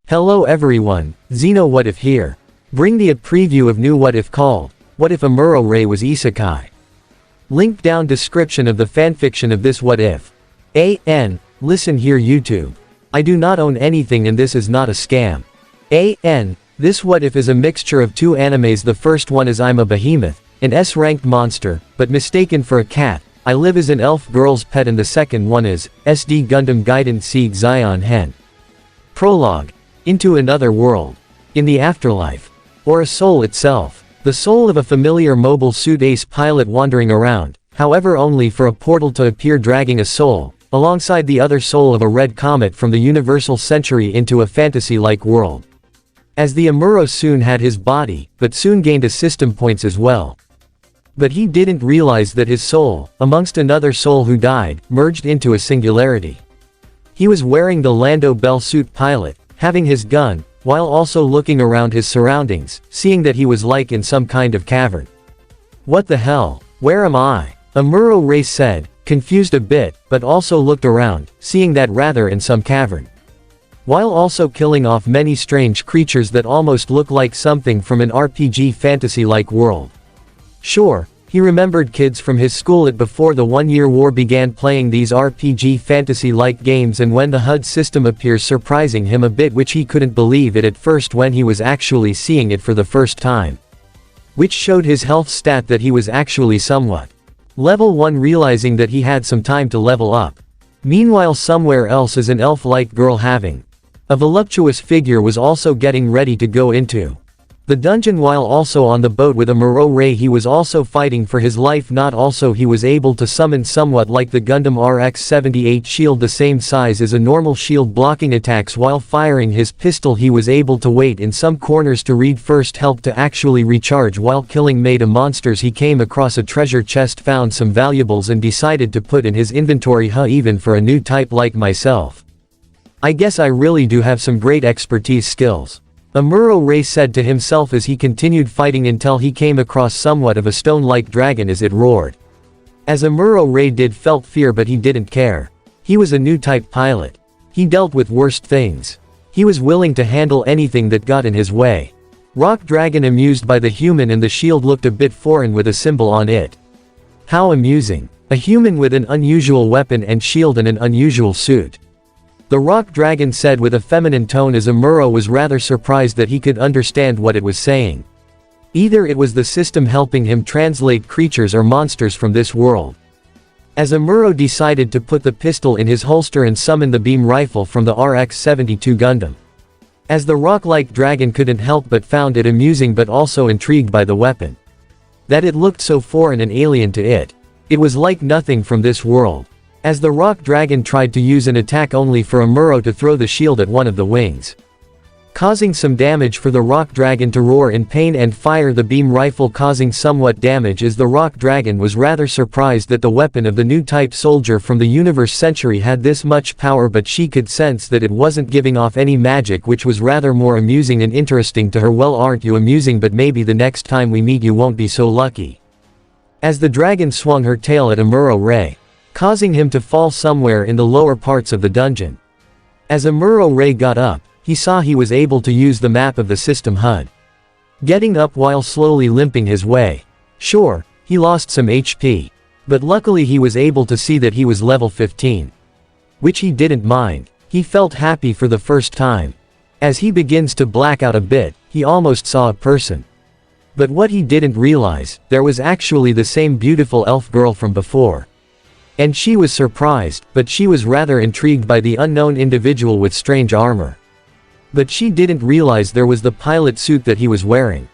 Hello everyone, Xeno What If here. Bring the a preview of new What If called, What If Amuro Ray was Isekai? Link down description of the fanfiction of this What If. Listen here YouTube. I do not own anything and this is not a scam. This What If is a mixture of two animes. The first one is I'm a behemoth, an S-ranked monster, but mistaken for a cat. I live as an elf girl's pet, and the second one is SD Gundam Gaiden Sieg Zion Hen. Prologue. Into another world. In the afterlife. Or a soul itself. The soul of a familiar mobile suit ace pilot wandering around, however only for a portal to appear dragging a soul, alongside the other soul of a red comet from the universal century into a fantasy-like world. As the Amuro soon had his body, but soon gained a system points as well. But he didn't realize that his soul, amongst another soul who died, merged into a singularity. He was wearing the Lando Bell suit pilot, having his gun, while also looking around his surroundings, seeing that he was like in some kind of cavern. What the hell? Where am I? Amuro Ray said, confused a bit, but also looked around, seeing that rather in some cavern. While also killing off many strange creatures that almost look like something from an RPG fantasy-like world. Sure, he remembered kids from his school at before the 1-year war began playing these RPG fantasy-like games, and when the HUD system appears surprising him a bit, which he couldn't believe it at first when he was actually seeing it for the first time. Which showed his health stat that he was actually somewhat level 1, realizing that he had some time to level up. Meanwhile somewhere else is an elf-like girl having a voluptuous figure was also getting ready to go into the dungeon. While also on the boat with Amuro Ray, he was also fighting for his life. Not also he was able to summon somewhat like the Gundam RX-78 shield, the same size as a normal shield, blocking attacks. While firing his pistol he was able to wait in some corners to read first help to actually recharge. While killing Meta monsters he came across a treasure chest, found some valuables and decided to put in his inventory. Even for a new type like myself, I guess I really do have some great expertise skills. Amuro Ray said to himself as he continued fighting until he came across somewhat of a stone-like dragon as it roared. As Amuro Ray did felt fear, but he didn't care. He was a new type pilot. He dealt with worst things. He was willing to handle anything that got in his way. Rock Dragon, amused by the human, and the shield looked a bit foreign with a symbol on it. How amusing. A human with an unusual weapon and shield and an unusual suit. The Rock Dragon said with a feminine tone, as Amuro was rather surprised that he could understand what it was saying. Either it was the system helping him translate creatures or monsters from this world. As Amuro decided to put the pistol in his holster and summon the beam rifle from the RX-72 Gundam. As the rock-like dragon couldn't help but found it amusing, but also intrigued by the weapon. That it looked so foreign and alien to it. It was like nothing from this world. As the Rock Dragon tried to use an attack, only for Amuro to throw the shield at one of the wings, causing some damage for the Rock Dragon to roar in pain and fire the beam rifle, causing somewhat damage. As the Rock Dragon was rather surprised that the weapon of the new type soldier from the universe century had this much power, but she could sense that it wasn't giving off any magic, which was rather more amusing and interesting to her. Well, aren't you amusing, but maybe the next time we meet you won't be so lucky. As the dragon swung her tail at Amuro Ray, causing him to fall somewhere in the lower parts of the dungeon. As Amuro Ray got up, he saw he was able to use the map of the system HUD. Getting up while slowly limping his way. Sure, he lost some HP. But luckily he was able to see that he was level 15. Which he didn't mind. He felt happy for the first time. As he begins to black out a bit, he almost saw a person. But what he didn't realize, there was actually the same beautiful elf girl from before. And she was surprised, but she was rather intrigued by the unknown individual with strange armor. But she didn't realize there was the pilot suit that he was wearing.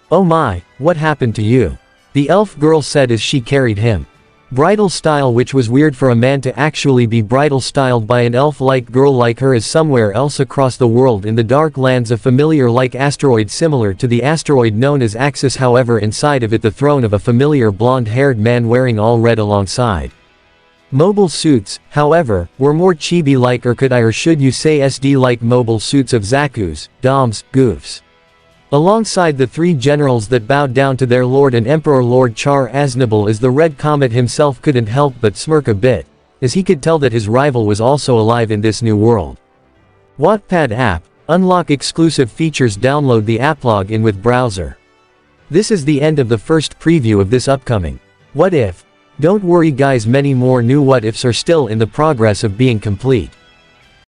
Oh my, what happened to you? The elf girl said as she carried him. Bridal style, which was weird for a man to actually be bridal styled by an elf-like girl like her, is somewhere else across the world in the dark lands, a familiar like asteroid similar to the asteroid known as Axis. However, inside of it the throne of a familiar blonde-haired man wearing all red alongside. Mobile suits, however, were more chibi-like, or could I or should you say SD-like mobile suits of Zaku's, Dom's, Goof's. Alongside the three generals that bowed down to their lord and emperor Lord Char Aznable, as the Red Comet himself couldn't help but smirk a bit, as he could tell that his rival was also alive in this new world. Wattpad app, Unlock exclusive features. Download the app. Log in with browser. This is the end of the first preview of this upcoming What If. Don't worry guys, many more new what ifs are still in the progress of being complete.